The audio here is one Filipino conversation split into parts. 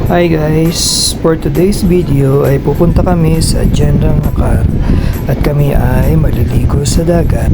Hi guys! For today's video ay pupunta kami sa General Nakar at kami ay maliligo sa dagat.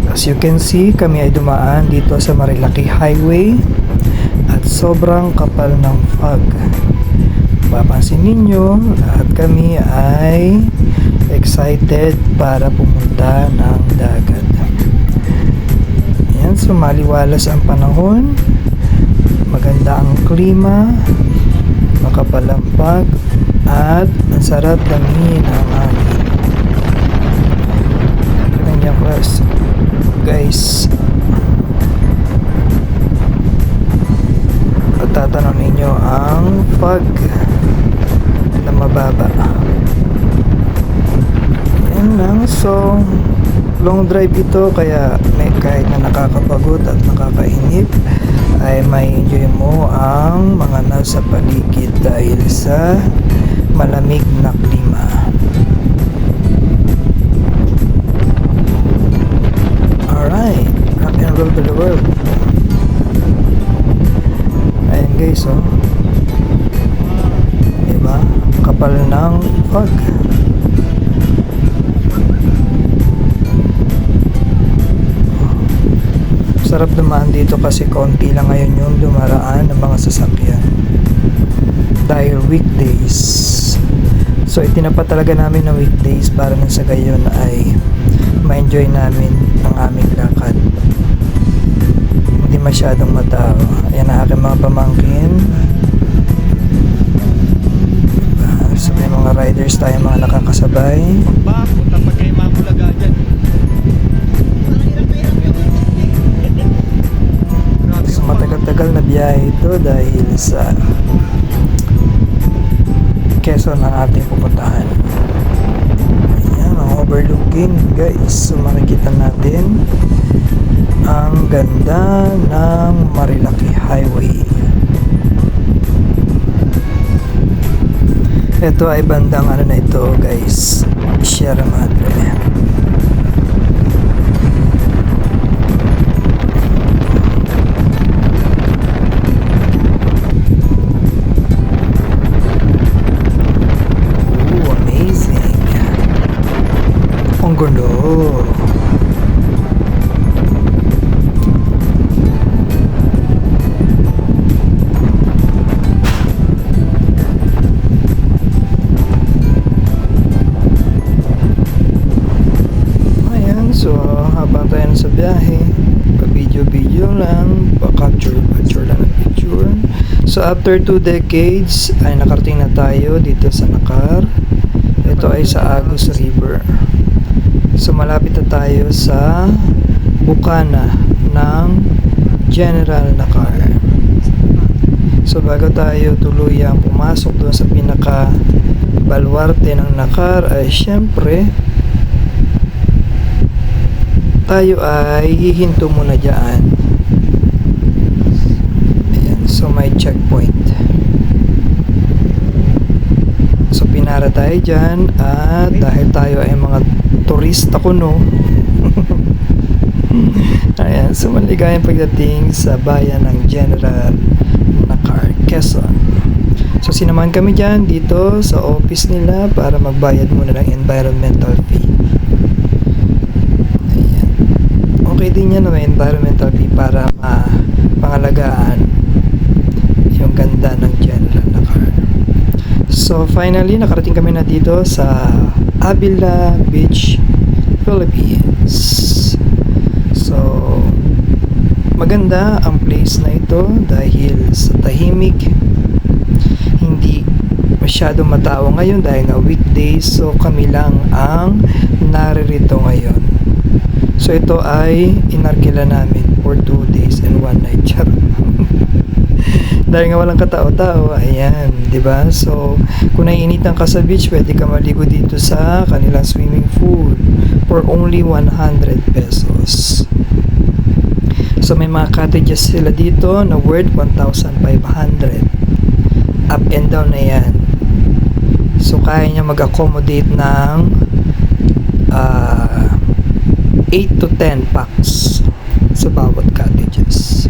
As you can see, kami ay dumaan dito sa Marilaki Highway at sobrang kapal ng fog. Papansin ninyo, lahat kami ay excited para pumunta ng dagat. Ayan, sumaliwalas ang panahon, maganda ang klima, makapalampag at ang sarap damihin ang hangin. Ganyan guys, pagtatanong ninyo ang fog na mababa. Yan lang. So long drive ito, kaya kahit na nakakapagod at nakakainip ay may enjoy mo ang mga nasa paligid dahil sa malamig na klima. Alright, rock and roll to the world. Ayan guys, oh, diba? Kapal ng fog. Sarap dumaan dito kasi konti lang ngayon yung dumaraan ng mga sasakyan dahil weekdays. So itinapat talaga namin ng weekdays para nang sa gayon ay ma-enjoy namin ang aming lakad, hindi masyadong matao. Ayan ang aking mga pamangkin. So may mga riders tayo, mga nakakasabay. Punta pa kay Mabulaga dyan. Matagal-tagal na biyahe ito dahil sa Quezon na ating pupuntahan. Ayan ang overlooking guys. So makikita natin ang ganda ng Marilaki Highway. Ito ay bandang ano na ito guys, Sierra Madre. Ang gulo. Ayan, so habang tayo na sa biyahe, pa-video lang, pa-capture lang ng picture. So after 2 decades ay nakarating na tayo dito sa Nakar. Ito ay sa Agus River. So malapit na tayo sa bukana ng General Nakar. So bago tayo tuluyang pumasok doon sa pinaka baluarte ng Nakar ay syempre tayo ay hihinto muna dyan. Ayan, so may checkpoint. So pinara tayo dyan at dahil tayo ay mga turista kuno. Ayan, so maligayang pagdating sa bayan ng General Nakar, Quezon. So sinamahan kami dyan dito sa office nila para magbayad muna ng environmental fee. Ayan. Okay din yan na may environmental fee para pangalagaan yung ganda ng General Nakar. So finally nakarating kami na dito sa Avila Beach, Philippines. So maganda ang place na ito dahil sa tahimik, hindi masyadong matao ngayon dahil nga weekdays. So kami lang ang naririto ngayon. So ito ay inarkila namin for 2 days and 1 night. Dahil nga walang katao-tao, ayan, di ba? So, kung naiinitan ka sa beach, pwede ka maligo dito sa kanilang swimming pool for only 100 pesos. So, may mga cottages sila dito na worth 1,500. Up and down na yan. So, kaya niya mag-accommodate ng 8 to 10 packs sa bawat cottages.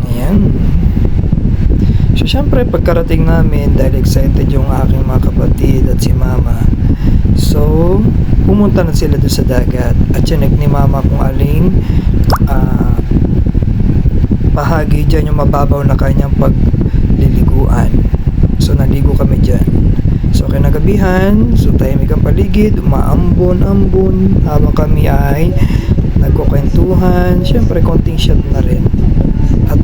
Ayan. So syempre pagkarating namin, dahil excited yung aking mga kapatid at si mama, so pumunta na sila doon sa dagat at chinek ni mama kung aling bahagi dyan yung mababaw na kanyang pagliliguan. So naligo kami dyan. So kinagabihan, so tahimik ang paligid, umaambon-ambon habang kami ay nagkukwentuhan, syempre konting shot na rin. At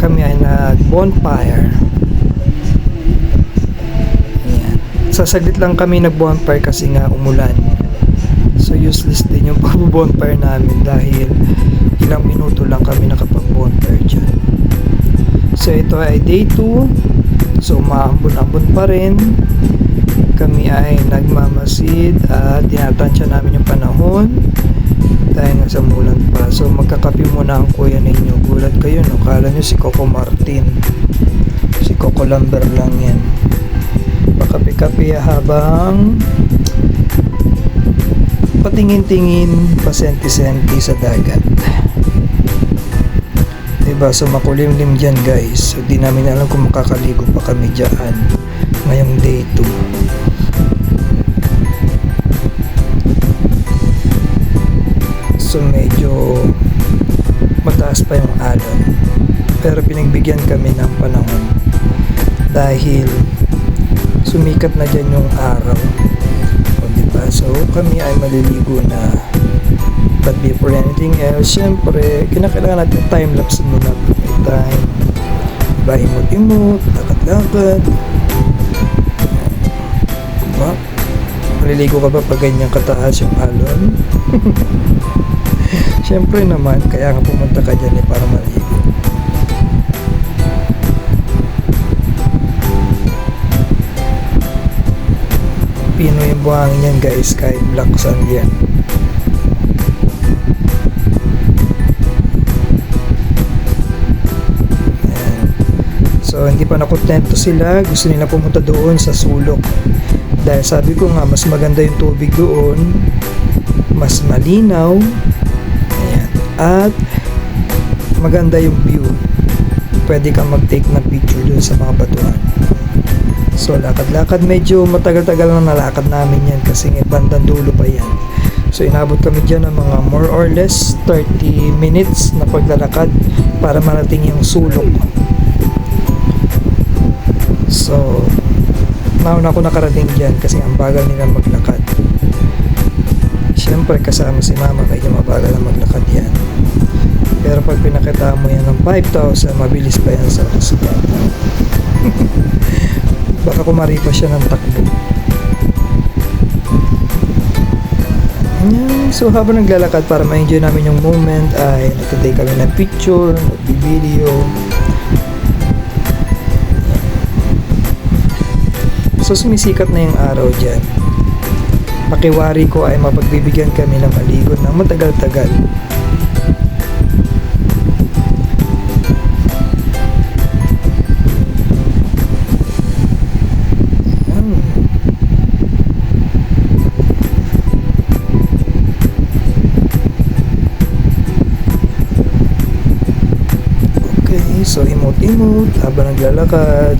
kami ay nag-bonfire. Ayan. Sasaglit lang kami nag-bonfire kasi nga umulan. So useless din yung pag-bonfire namin dahil ilang minuto lang kami nakapag-bonfire dyan. So ito ay day 2. So maambon-ambon pa rin. Kami ay nagmamasid at tinatansya namin yung panahon dahil nasa mulan pa. So magkakape muna ang kuya ninyo. Gulat kayo, no? Kala nyo si Coco Martin, si Coco Lumber lang yan. Pakape-kape habang patingin-tingin, pasenti-senti sa dagat. Diba? So makulimlim dyan guys. So di namin alam kung makakaligo pa kami dyan ngayong day 2. So medyo mataas pa yung alon, pero pinagbigyan kami ng panahon dahil sumikat na dyan yung araw. O diba? So kami ay maliligo na. But before anything else, syempre kinakailangan natin time-lapse muna. May time, diba? Imot-imot, lakad-lakad. Diba? Maliligo ka ba pag ganyan kataas yung alon? Syempre naman, kaya nga pumunta ka dyan para maligo. Pinoy yung buhangin yan guys, kahit black sun yan. Ayan. So hindi pa nakontento sila, gusto nila pumunta doon sa sulok. Dahil sabi ko nga, mas maganda yung tubig doon, mas malinaw, ayan, at maganda yung view. Pwede kang mag-take ng picture doon sa mga batuhan. So lakad-lakad, medyo matagal-tagal na nalakad namin yan kasi bandang dulo pa yan. So inabot kami dyan ng mga more or less 30 minutes na paglalakad para marating yung sulok. So nauna ako nakarating dyan kasi ang bagal nila maglakad. Siyempre kasama si mama, kaya mabagal na maglakad yan. Pero pag pinakita mo yan ng 5,000, mabilis pa yan sa bisikleta. Baka kumari pa siya ng takbo. Ayan. So habang naglalakad para ma-enjoy namin yung moment ay nagtatake kami ng picture, nag-video. So sumisikat na yung araw dyan. Pakiwari ko ay mapagbibigyan kami ng maligo na matagal-tagal. Okay, so imot-imot habang naglalakad.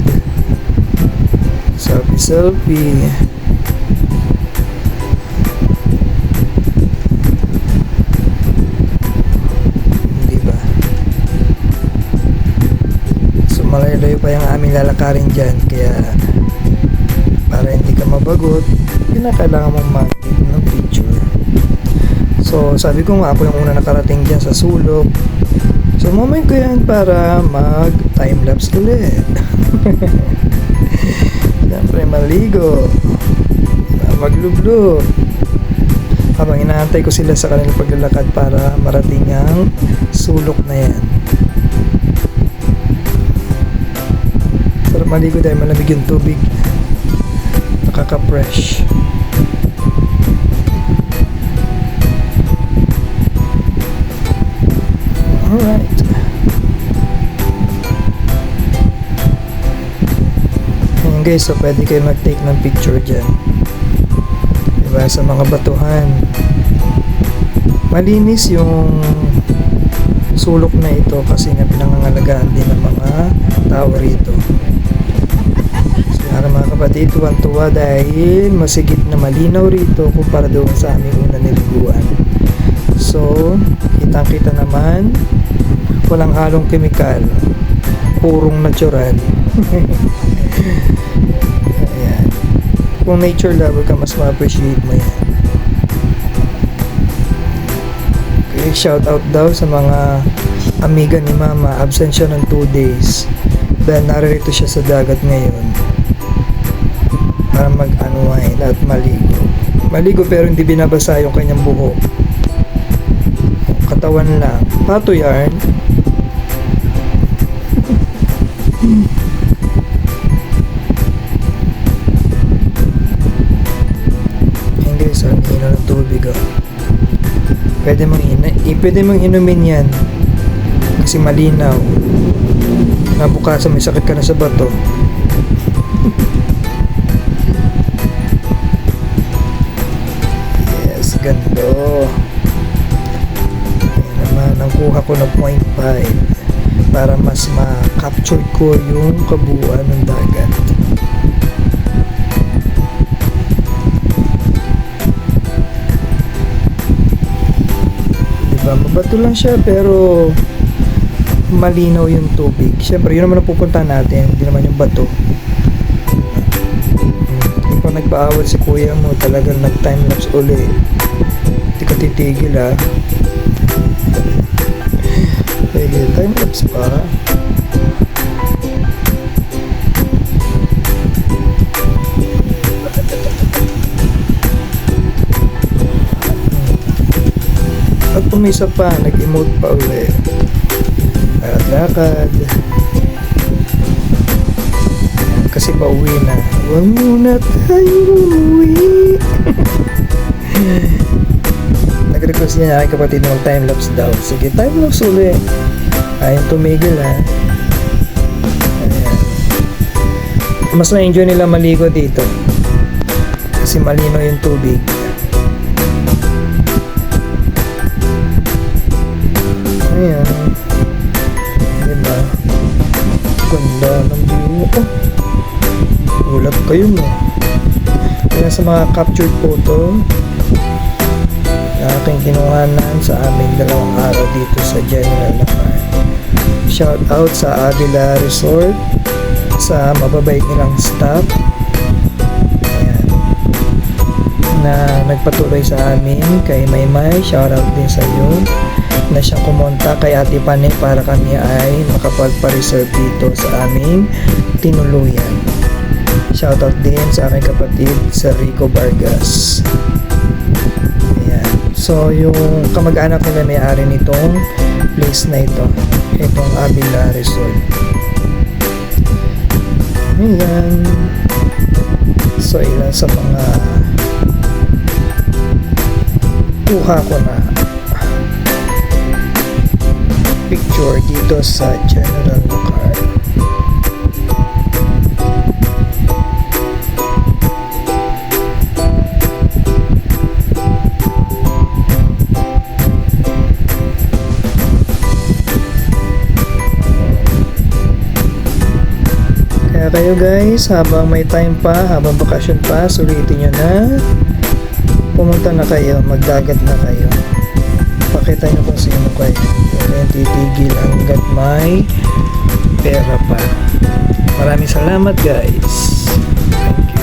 Selfie. Diba? So malayo-layo pa yung aming lalakarin dyan, kaya para hindi ka mabagot, kinakailangan mong mag-take ng picture. So sabi ko nga, ako yung una nakarating dyan sa sulok. So moment ko yan para mag time-lapse ulit. Siyempre maligo, maglublog habang inaantay ko sila sa kanilang paglalakad para marating ang sulok na yan. Sarap maligo dahil malamig yung tubig, nakaka-fresh. Alright. Guys, so pwede kayo mag-take ng picture dyan, diba, sa mga batuhan. Malinis yung sulok na ito kasi nga pinangangalagaan din ng mga tao rito. So yan mga kapatid, tuwan-tuwa dahil masigit na malinaw rito kumpara doon sa aming una niliguan. So kitang-kita naman, walang halong kemikal, purong natural. Ayan. Kung nature lover ka, mas ma-appreciate mo yan. Okay, shout out daw sa mga amiga ni Mama. Absent siya ng 2 days dahil naririto siya sa dagat ngayon para mag-unwind at maligo pero hindi binabasa yung kanyang buhok, katawan lang. Pato yarn. Ayun guys, ang hino ng tubig oh. Pwede mong inumin yan kasi malinaw. Nabukasan may sakit ka na sa bato. Yes, gando. Ayan naman, ang kuha ko na 0.5 para mas ma-capture ko yung kabuuan ng dagat. Diba, mabato lang siya pero malinaw yung tubig. Siyempre, yun naman ang pupuntahan natin, hindi naman yung bato. Hindi pa nagpaawat si kuya mo, talagang nag-timelapse uli. Hindi ka titigil ha. Sige, timelapse pa. At pumisa pa, nag-emote pa uli. Lakad. Kasi pauwi na. Huwag muna tayo umuwi. Nag-request niya aking kapatid ng timelapse daw. Sige, timelapse uli. Ayaw tumigil ha. Ayan. Mas na-enjoy nila maligo dito. Kasi malino yung tubig. Ayan. Diba? Ganda ng view. Oh, ulat kayo mo. Kaya sa mga captured photo na aking kinuhanan sa aming 2 araw dito sa General Nakar. Shout out sa Avila Resort, sa mababait nilang staff. Ayan. Na nagpatuloy sa amin, kay Maymay, shout out din sa iyo na siyang kumonta kay Ate Pane para kami ay makapagpa-reserve dito sa aming tinuluyan. Shoutout din sa aming kapatid sa Rico Vargas. Ayan. So yung kamag-anak nila may-ari nitong place na ito, itong Avila Resort. Ayan. So ilan sa mga kuha ko na picture dito sa General Nakar. Kaya kayo guys, habang may time pa, habang bakasyon pa, sulitin nyo na, pumunta na kayo, magdagat na kayo. Pakita nyo kung sino kayo. Huwag titigil hanggat may pera pa. Maraming salamat guys. Thank you.